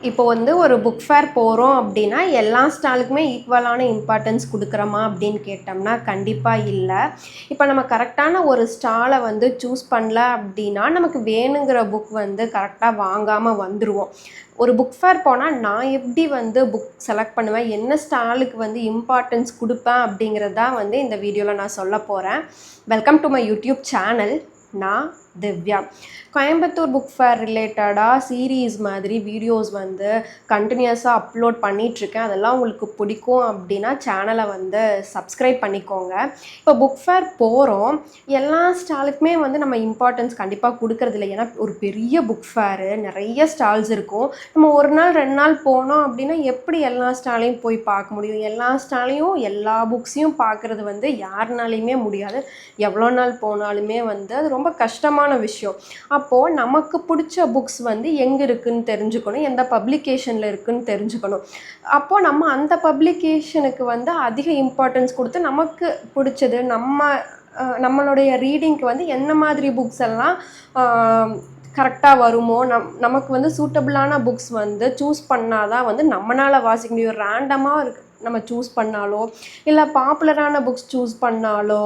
இப்போ வந்து ஒரு புக் ஃபேர் போகிறோம் அப்படின்னா எல்லா ஸ்டாலுக்குமே ஈக்குவலான இம்பார்ட்டன்ஸ் கொடுக்குறோமா அப்படின்னு கேட்டோம்னா கண்டிப்பாக இல்லை. இப்போ நம்ம கரெக்டான ஒரு ஸ்டாலை வந்து சூஸ் பண்ணல அப்படின்னா நமக்கு வேணுங்கிற புக் வந்து கரெக்டாக வாங்காமல் வந்துடுவோம். ஒரு புக் ஃபேர் போனால் நான் எப்படி வந்து புக் செலக்ட் பண்ணுவேன், என்ன ஸ்டாலுக்கு வந்து இம்பார்ட்டன்ஸ் கொடுப்பேன் அப்படிங்கிறது தான் வந்து இந்த வீடியோவில் நான் சொல்ல போகிறேன். Welcome to my YouTube channel. நான் திவ்யா. கோயம்புத்தூர் புக் ஃபேர் ரிலேட்டடாக சீரீஸ் மாதிரி வீடியோஸ் வந்து கண்டினியூஸாக அப்லோட் பண்ணிகிட்ருக்கேன். அதெல்லாம் உங்களுக்கு பிடிக்கும் அப்படின்னா சேனலை வந்து சப்ஸ்கிரைப் பண்ணிக்கோங்க. இப்போ புக் ஃபேர் போகிறோம், எல்லா ஸ்டாலுக்குமே வந்து நம்ம இம்பார்ட்டன்ஸ் கண்டிப்பாக கொடுக்கறதில்ல. ஏன்னா ஒரு பெரிய புக் ஃபேரு, நிறைய ஸ்டால்ஸ் இருக்கும். நம்ம ஒரு நாள் 2 நாள் போனோம் அப்படின்னா எப்படி எல்லா ஸ்டாலையும் போய் பார்க்க முடியும்? எல்லா ஸ்டாலையும் எல்லா புக்ஸையும் பார்க்குறது வந்து யாருனாலையுமே முடியாது. எவ்வளோ நாள் போனாலுமே வந்து அது ரொம்ப கஷ்டமான விஷயம். அப்போது நமக்கு பிடிச்ச புக்ஸ் வந்து எங்கே இருக்குதுன்னு தெரிஞ்சுக்கணும், எந்த பப்ளிகேஷனில் இருக்குதுன்னு தெரிஞ்சுக்கணும். அப்போது நம்ம அந்த பப்ளிகேஷனுக்கு வந்து அதிக இம்பார்ட்டன்ஸ் கொடுத்து நமக்கு பிடிச்சது நம்மளுடைய ரீடிங்க்கு வந்து என்ன மாதிரி புக்ஸ் எல்லாம் கரெக்டாக வருமோ, நமக்கு வந்து சூட்டபிளான புக்ஸ் வந்து சூஸ் பண்ணால் தான் வந்து நம்மளால் வாசிக்க முடியும். ரேண்டமாக நம்ம சூஸ் பண்ணாலோ, இல்லை பாப்புலரான புக்ஸ் சூஸ் பண்ணாலோ,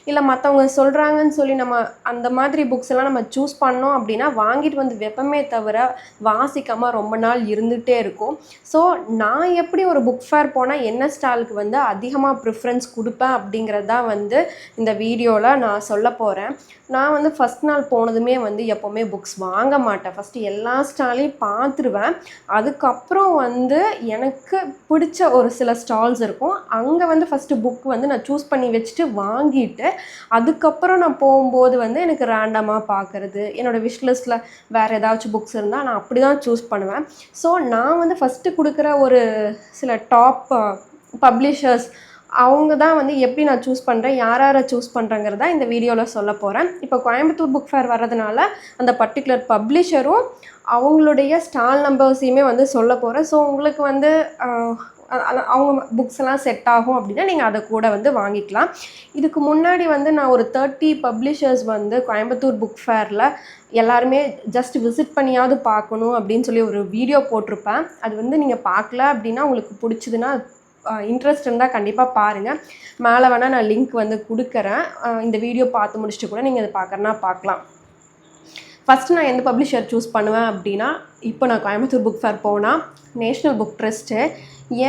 இல்லை மற்றவங்க சொல்கிறாங்கன்னு சொல்லி நம்ம அந்த மாதிரி புக்ஸ் எல்லாம் நம்ம சூஸ் பண்ணோம் அப்படின்னா வாங்கிட்டு வந்து வெப்பமே தவிர வாசிக்காமல் ரொம்ப நாள் இருந்துகிட்டே இருக்கும். ஸோ நான் எப்படி ஒரு புக் ஃபேர் போனால் என்ன ஸ்டாலுக்கு வந்து அதிகமாக ப்ரிஃபரன்ஸ் கொடுப்பேன் அப்படிங்கிறது தான் வந்து இந்த வீடியோவில் நான் சொல்ல போகிறேன். நான் வந்து ஃபஸ்ட் நாள் போனதுமே வந்து எப்போவுமே புக்ஸ் வாங்க மாட்டேன். ஃபஸ்ட்டு எல்லா ஸ்டாலையும் பார்த்துருவேன். அதுக்கப்புறம் வந்து எனக்கு பிடிச்ச ஒரு சில ஸ்டால்ஸ் இருக்கும், அங்கே வந்து ஃபஸ்ட்டு புக் வந்து நான் சூஸ் பண்ணி வச்சுட்டு வாங்கிட்டு அதுக்கப்புறம் நான் போகும்போது வந்து எனக்கு ரேண்டமாக பார்க்குறது, என்னோடய விஷ்லிஸ்ட்டில் வேறு ஏதாச்சும் புக்ஸ் இருந்தால் நான் அப்படி தான் சூஸ் பண்ணுவேன். ஸோ நான் வந்து ஃபஸ்ட்டு கொடுக்குற ஒரு சில டாப் பப்ளிஷர்ஸ் அவங்க தான் வந்து எப்படி நான் சூஸ் பண்ணுறேன், யாரை சூஸ் பண்ணுறேங்கிறத இந்த வீடியோவில் சொல்ல போகிறேன். இப்போ கோயம்புத்தூர் புக் ஃபேர் வர்றதுனால அந்த பர்டிகுலர் பப்ளிஷரும் அவங்களுடைய ஸ்டால் நம்பர்ஸையுமே வந்து சொல்ல போகிறேன். ஸோ உங்களுக்கு வந்து அவங்க புக்ஸ் எல்லாம் செட் ஆகும் அப்படின்னா நீங்கள் அதை கூட வந்து வாங்கிக்கலாம். இதுக்கு முன்னாடி வந்து நான் ஒரு 30 பப்ளிஷர்ஸ் வந்து கோயம்புத்தூர் புக் ஃபேரில் எல்லாருமே ஜஸ்ட் விசிட் பண்ணியாவது பார்க்கணும் அப்படின்னு சொல்லி ஒரு வீடியோ போட்டிருப்பேன். அது வந்து நீங்கள் பார்க்கல அப்படின்னா உங்களுக்கு பிடிச்சதுன்னா இன்ட்ரெஸ்ட் இருந்தால் கண்டிப்பாக பாருங்கள். மேலே வேணால் நான் லிங்க் வந்து கொடுக்குறேன். இந்த வீடியோ பார்த்து முடிச்சுட்டு கூட நீங்கள் அதை பார்க்குறனா பார்க்கலாம். ஃபஸ்ட்டு நான் எந்த பப்ளிஷர் சூஸ் பண்ணுவேன் அப்படின்னா, இப்போ நான் கோயம்புத்தூர் புக் ஃபேர் போனால் நேஷ்னல் புக் ட்ரஸ்ட்டு.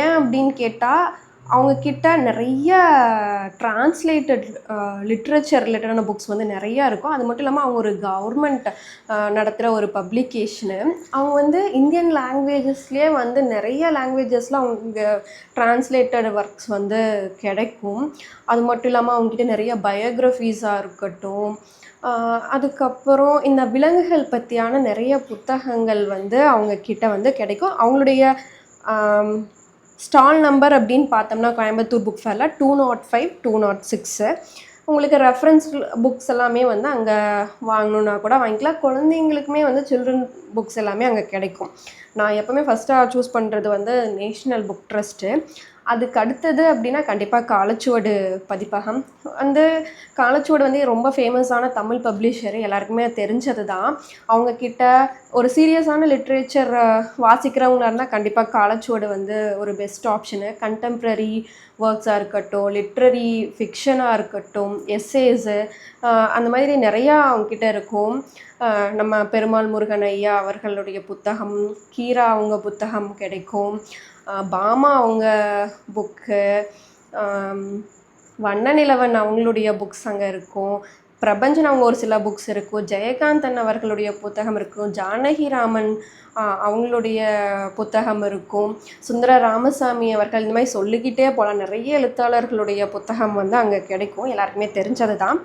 ஏன் அப்படின்னு கேட்டால் அவங்கக்கிட்ட நிறைய ட்ரான்ஸ்லேட்டட் லிட்ரேச்சர் ரிலேட்டடான புக்ஸ் வந்து நிறையா இருக்கும். அது மட்டும் இல்லாமல் அவங்க ஒரு கவர்மெண்ட் நடத்துகிற ஒரு பப்ளிகேஷனு. அவங்க வந்து இந்தியன் லாங்குவேஜஸ்லேயே வந்து நிறைய லாங்குவேஜஸில் அவங்க ட்ரான்ஸ்லேட்டட் ஒர்க்ஸ் வந்து கிடைக்கும். அது மட்டும் இல்லாமல் அவங்கக்கிட்ட நிறைய பயோக்ரஃபீஸாக இருக்கட்டும், அதுக்கப்புறம் இந்த விலங்குகள் பற்றியான நிறைய புத்தகங்கள் வந்து அவங்கக்கிட்ட வந்து கிடைக்கும். அவங்களுடைய ஸ்டால் நம்பர் அப்படின்னு பார்த்தோம்னா கோயம்புத்தூர் புக் ஃபேரில் 205, 206. உங்களுக்கு ரெஃபரன்ஸ் புக்ஸ் எல்லாமே வந்து அங்கே வாங்கணுன்னா கூட வாங்கிக்கலாம். குழந்தைங்களுக்குமே வந்து சில்ட்ரன் புக்ஸ் எல்லாமே அங்கே கிடைக்கும். நான் எப்போவுமே ஃபஸ்ட்டாக சூஸ் பண்ணுறது வந்து நேஷ்னல் புக் ட்ரஸ்ட்டு. அதுக்கு அடுத்தது அப்படின்னா கண்டிப்பாக காலச்சுவடு பதிப்பகம். வந்து காலச்சுவடு வந்து ரொம்ப ஃபேமஸான தமிழ் பப்ளிஷரு, எல்லாருக்குமே தெரிஞ்சது தான். அவங்கக்கிட்ட ஒரு சீரியஸான லிட்ரேச்சர் வாசிக்கிறவங்களா இருந்தால் கண்டிப்பாக காலச்சுவடு வந்து ஒரு பெஸ்ட் ஆப்ஷனு. கண்டெம்ப்ரரி ஒர்க்ஸாக இருக்கட்டும், லிட்ரரி ஃபிக்ஷனாக இருக்கட்டும், எஸ்ஸேஸு, அந்த மாதிரி நிறையா அவங்கக்கிட்ட இருக்கும். நம்ம பெருமாள் முருகன் ஐயா அவர்களுடைய புத்தகம், கீரா அவங்க புத்தகம் கிடைக்கும். பாமா அவங்க புக்கு, வண்ணநிலவன் அவங்களுடைய புக்ஸ் அங்கே இருக்கும். பிரபஞ்சன் அவங்க ஒரு சில புக்ஸ் இருக்கும். ஜெயகாந்தன் அவர்களுடைய புத்தகம் இருக்கும். ஜானகிராமன் அவங்களுடைய புத்தகம் இருக்கும். சுந்தர ராமசாமி அவர்கள், இந்த மாதிரி சொல்லிக்கிட்டே போகலாம். நிறைய எழுத்தாளர்களுடைய புத்தகம் வந்து அங்கே கிடைக்கும். எல்லாருக்குமே தெரிஞ்சது தான்.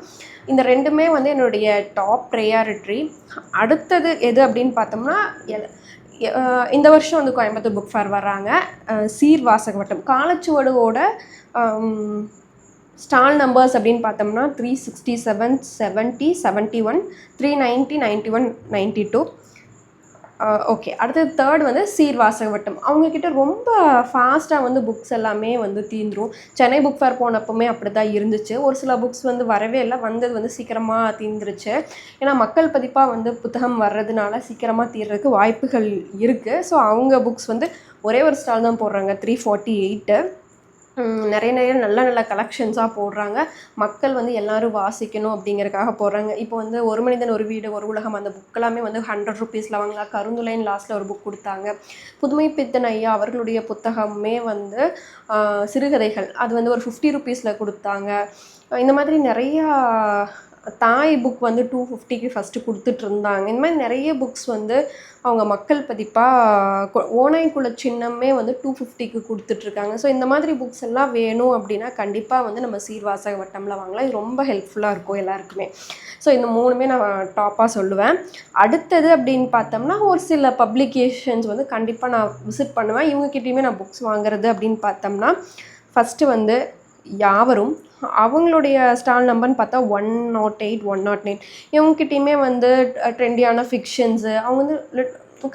இந்த ரெண்டுமே வந்து என்னுடைய டாப் ப்ரையாரிட்டி. அடுத்தது எது அப்படின்னு பார்த்தோம்னா, இந்த வருஷம் வந்து கோயம்புத்தூர் புக் ஃபேர் வர்றாங்க. சீர்வாசக வட்டம் காலச்சுவடுவோட ஸ்டால் நம்பர்ஸ் அப்படின்னு பார்த்தோம்னா 367, 70, 71, 390, 91, 92. ஓகே. அடுத்தது தேர்ட் வந்து சீர்வாசக வட்டம். அவங்கக்கிட்ட ரொம்ப ஃபாஸ்ட்டாக வந்து புக்ஸ் எல்லாமே வந்து தீந்துரும். சென்னை புக் ஃபேர் போனப்பவுமே அப்படிதான் இருந்துச்சு. ஒரு சில புக்ஸ் வந்து வரவே இல்ல. வந்தது வந்து சீக்கிரமா தீந்துருச்சு. ஏன்னா மக்கள் பதிப்பா வந்து புத்தகம் வர்றதுனால சீக்கிரமா தீர்றதுக்கு வாய்ப்புகள் இருக்கு. ஸோ அவங்க புக்ஸ் வந்து ஒரே ஒரு ஸ்டால் தான் போடுறாங்க. 348 நிறைய நல்ல நல்ல கலெக்ஷன்ஸாக போடுறாங்க. மக்கள் வந்து எல்லாரும் வாசிக்கணும் அப்படிங்கிறதுக்காக போடுறாங்க. இப்போ வந்து ஒரு மனிதன் ஒரு வீடு ஒரு உலகம் அந்த புக்கெல்லாமே வந்து ₹100 வாங்கலாம். கருந்துளைன்னு லாஸ்ட்டில் ஒரு புக் கொடுத்தாங்க. புதுமை பித்தன் ஐயா அவர்களுடைய புத்தகமே வந்து சிறுகதைகள் அது வந்து ஒரு ₹50 கொடுத்தாங்க. இந்த மாதிரி நிறையா தாய் புக் வந்து 250க்கு ஃபஸ்ட்டு கொடுத்துட்ருந்தாங்க. இந்த மாதிரி நிறைய புக்ஸ் வந்து அவங்க மக்கள் பதிப்பாக ஓநாய்க்குள்ள சின்னமே வந்து 250க்கு கொடுத்துட்ருக்காங்க. ஸோ இந்த மாதிரி புக்ஸ் எல்லாம் வேணும் அப்படின்னா கண்டிப்பாக வந்து நம்ம சீர்வாசக வட்டமில் வாங்கலாம். இது ரொம்ப ஹெல்ப்ஃபுல்லாக இருக்கும் எல்லாருக்குமே. ஸோ இந்த 3மே நான் டாப்பாக சொல்லுவேன். அடுத்தது அப்படின்னு பார்த்தோம்னா ஒரு சில பப்ளிகேஷன்ஸ் வந்து கண்டிப்பாக நான் விசிட் பண்ணுவேன். இவங்ககிட்டயுமே நான் புக்ஸ் வாங்குறது அப்படின்னு பார்த்தோம்னா ஃபஸ்ட்டு வந்து யாவரும் அவங்களுடைய ஸ்டால் நம்பர்னு பார்த்தா 108 109 இவங்ககிட்டயுமே வந்து ட்ரெண்டியான ஃபிக்ஷன்ஸு அவங்க வந்து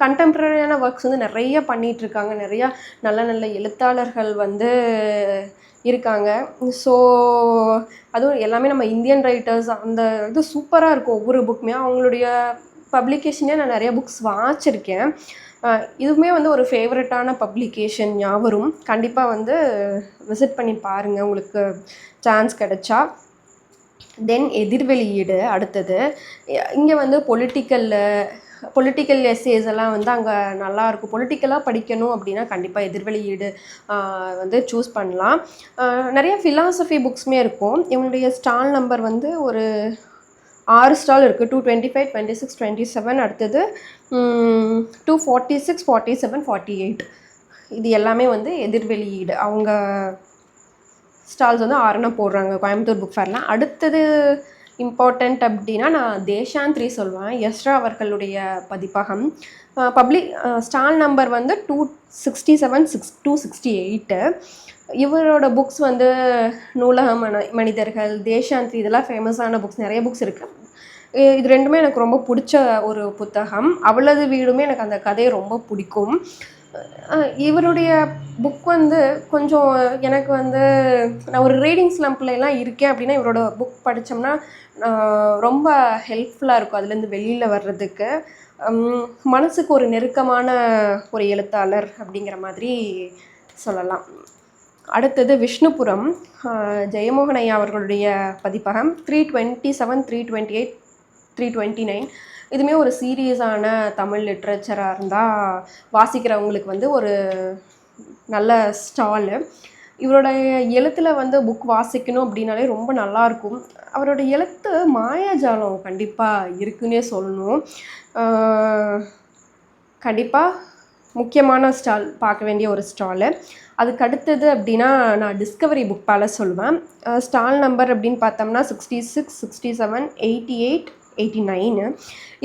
கண்டெம்ப்ரரியான ஒர்க்ஸ் வந்து நிறைய பண்ணிகிட்ருக்காங்க. நிறையா நல்ல நல்ல எழுத்தாளர்கள் வந்து இருக்காங்க. ஸோ அதுவும் எல்லாமே நம்ம இந்தியன் ரைட்டர்ஸ் அந்த இது சூப்பராக இருக்கும். ஒவ்வொரு புக்குமே அவங்களுடைய பப்ளிகேஷனே நான் நிறைய புக்ஸ் வாசிச்சிருக்கேன். இதுவுமே வந்து ஒரு ஃபேவரட்டான பப்ளிகேஷன் யாவரும். கண்டிப்பாக வந்து விசிட் பண்ணி பாருங்கள் உங்களுக்கு சான்ஸ் கிடைச்சா. தென் எதிர்வெளியீடு அடுத்தது. இங்கே வந்து பொலிட்டிக்கல் எஸ்ஸேஸ் எல்லாம் வந்து அங்கே நல்லாயிருக்கும். பொலிட்டிக்கலாக படிக்கணும் அப்படின்னா கண்டிப்பாக எதிர்வெளியீடு வந்து சூஸ் பண்ணலாம். நிறைய ஃபிலாசபி புக்ஸுமே இருக்கும். இவனுடைய ஸ்டால் நம்பர் வந்து ஒரு 6 ஸ்டால் இருக்குது. 225 26 27 அடுத்தது 246 47 48 இது எல்லாமே வந்து எதிர்வெளியீடு. அவங்க ஸ்டால்ஸ் வந்து 6 போடுறாங்க கோயம்புத்தூர் புக் ஃபேர்லாம். அடுத்தது இம்பார்ட்டண்ட் அப்படின்னா நான் தேஷாந்திரி சொல்லுவேன். எஸ்ரா அவர்களுடைய பதிப்பகம். ஸ்டால் நம்பர் வந்து 267 268 இவரோட புக்ஸ் வந்து நூலக மனிதர்கள், தேஷாந்திரி இதெல்லாம் ஃபேமஸான புக்ஸ். நிறைய புக்ஸ் இருக்குது. இது ரெண்டுமே எனக்கு ரொம்ப பிடிச்ச ஒரு புத்தகம். அவளது வீடுமே எனக்கு அந்த கதையை ரொம்ப பிடிக்கும். இவருடைய புக் வந்து கொஞ்சம் எனக்கு வந்து நான் ஒரு ரீடிங் ஸ்லம்ப்லாம் இருக்கேன் அப்படின்னா இவரோட புக் படித்தோம்னா ரொம்ப ஹெல்ப்ஃபுல்லாக இருக்கும் அதுலேருந்து வெளியில் வர்றதுக்கு. மனசுக்கு ஒரு நெருக்கமான ஒரு எழுத்தாளர் அப்படிங்கிற மாதிரி சொல்லலாம். அடுத்தது விஷ்ணுபுரம் ஜெயமோகன் ஐயா அவர்களுடைய பதிப்பகம். 327 328 329 இதுவுமே ஒரு சீரியஸான தமிழ் லிட்ரேச்சராக இருந்தால் வாசிக்கிறவங்களுக்கு வந்து ஒரு நல்ல ஸ்டாலு. இவருடைய எழுத்தில் வந்து புக் வாசிக்கணும் அப்படின்னாலே ரொம்ப நல்லாயிருக்கும். அவரோட எழுத்து மாயாஜாலம் கண்டிப்பாக இருக்குன்னே சொல்லணும். கண்டிப்பாக முக்கியமான ஸ்டால், பார்க்க வேண்டிய ஒரு ஸ்டாலு. அதுக்கு அடுத்தது அப்படின்னா நான் டிஸ்கவரி புக் பேலஸ் சொல்லுவேன். ஸ்டால் நம்பர் அப்படின்னு பார்த்தோம்னா 66 67 88 89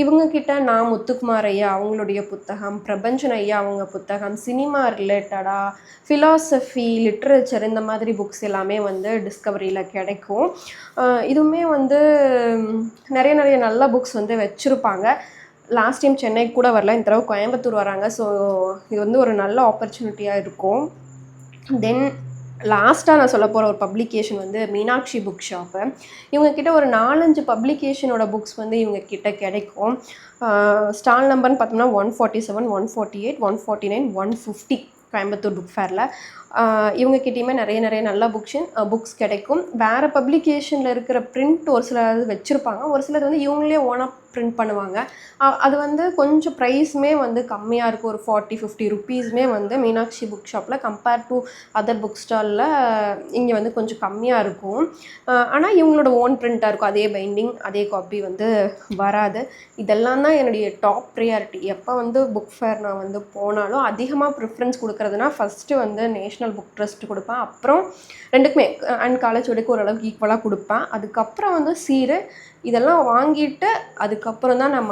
இவங்கக்கிட்ட நான் முத்துக்குமார் ஐயா அவங்களுடைய புத்தகம், பிரபஞ்சன் ஐயா அவங்க புத்தகம், சினிமா ரிலேட்டடாக ஃபிலாசபி லிட்ரேச்சர் இந்த மாதிரி புக்ஸ் எல்லாமே வந்து டிஸ்கவரியில் கிடைக்கும். இதுவுமே வந்து நிறைய நல்ல புக்ஸ் வந்து வச்சுருப்பாங்க. லாஸ்ட் டைம் சென்னைக்கு கூட வரல, இந்த தடவை கோயம்புத்தூர் வராங்க. ஸோ இது வந்து ஒரு நல்ல ஆப்பர்ச்சுனிட்டியாக இருக்கும். தென் லாஸ்ட்டாக நான் சொல்ல போகிற ஒரு பப்ளிகேஷன் வந்து மீனாட்சி புக் ஷாப்பு. இவங்கக்கிட்ட ஒரு 4-5 பப்ளிகேஷனோட புக்ஸ் வந்து இவங்கக்கிட்ட கிடைக்கும். ஸ்டால் நம்பர்னு பார்த்தோம்னா 147 148 149 150 கோயம்புத்தூர் புக் ஃபேரில். இவங்கக்கிட்டேயுமே நிறைய நல்ல புக்ஸ் கிடைக்கும். வேறு பப்ளிகேஷனில் இருக்கிற பிரிண்ட் ஒரு சிலது வச்சுருப்பாங்க, ஒரு சிலது வந்து இவங்களே ஓனாக பிரிண்ட் பண்ணுவாங்க. அது வந்து கொஞ்சம் ப்ரைஸுமே வந்து கம்மியாக இருக்கும். ஒரு 40-50 ருப்பீஸுமே வந்து மீனாட்சி புக் ஷாப்பில் கம்பேர் டு அதர் புக் ஸ்டாலில் இங்கே வந்து கொஞ்சம் கம்மியாக இருக்கும். ஆனால் இவங்களோட ஓன் பிரிண்ட்டாக இருக்கும். அதே பைண்டிங் அதே காப்பி வந்து வராது. இதெல்லாம் தான் என்னுடைய டாப் ப்ரியாரிட்டி. எப்போ வந்து புக் ஃபேர் நான் வந்து போனாலும் அதிகமாக ப்ரிஃபரன்ஸ் கொடுக்குறதுனா ஃபஸ்ட்டு வந்து நேஷ்னல் புக் ட்ரஸ்ட் கொடுப்பேன். அப்புறம் ரெண்டுக்குமே அண்ட் காலேஜ் வரைக்கும் ஓரளவுக்கு ஈக்குவலாக கொடுப்பேன். அதுக்கப்புறம் வந்து சீரு இதெல்லாம் வாங்கிட்டு அதுக்கப்புறம் தான் நான்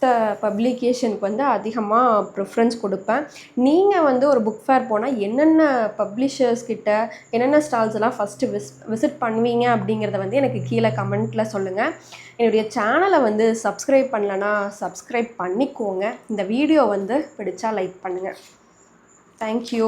மற்ற பப்ளிகேஷனுக்கு வந்து அதிகமாக ப்ரிஃபரன்ஸ் கொடுப்பேன். நீங்கள் வந்து ஒரு புக் ஃபேர் போனால் என்னென்ன பப்ளிஷர்ஸ் கிட்ட என்னென்ன ஸ்டால்ஸ் எல்லாம் ஃபஸ்ட்டு விசிட் பண்ணுவீங்க அப்படிங்கிறத வந்து எனக்கு கீழே கமெண்ட்டில் சொல்லுங்கள். என்னுடைய சேனலை வந்து சப்ஸ்கிரைப் பண்ணலன்னா சப்ஸ்கிரைப் பண்ணிக்கோங்க. இந்த வீடியோ வந்து பிடிச்சா லைக் பண்ணுங்கள். தேங்க்யூ.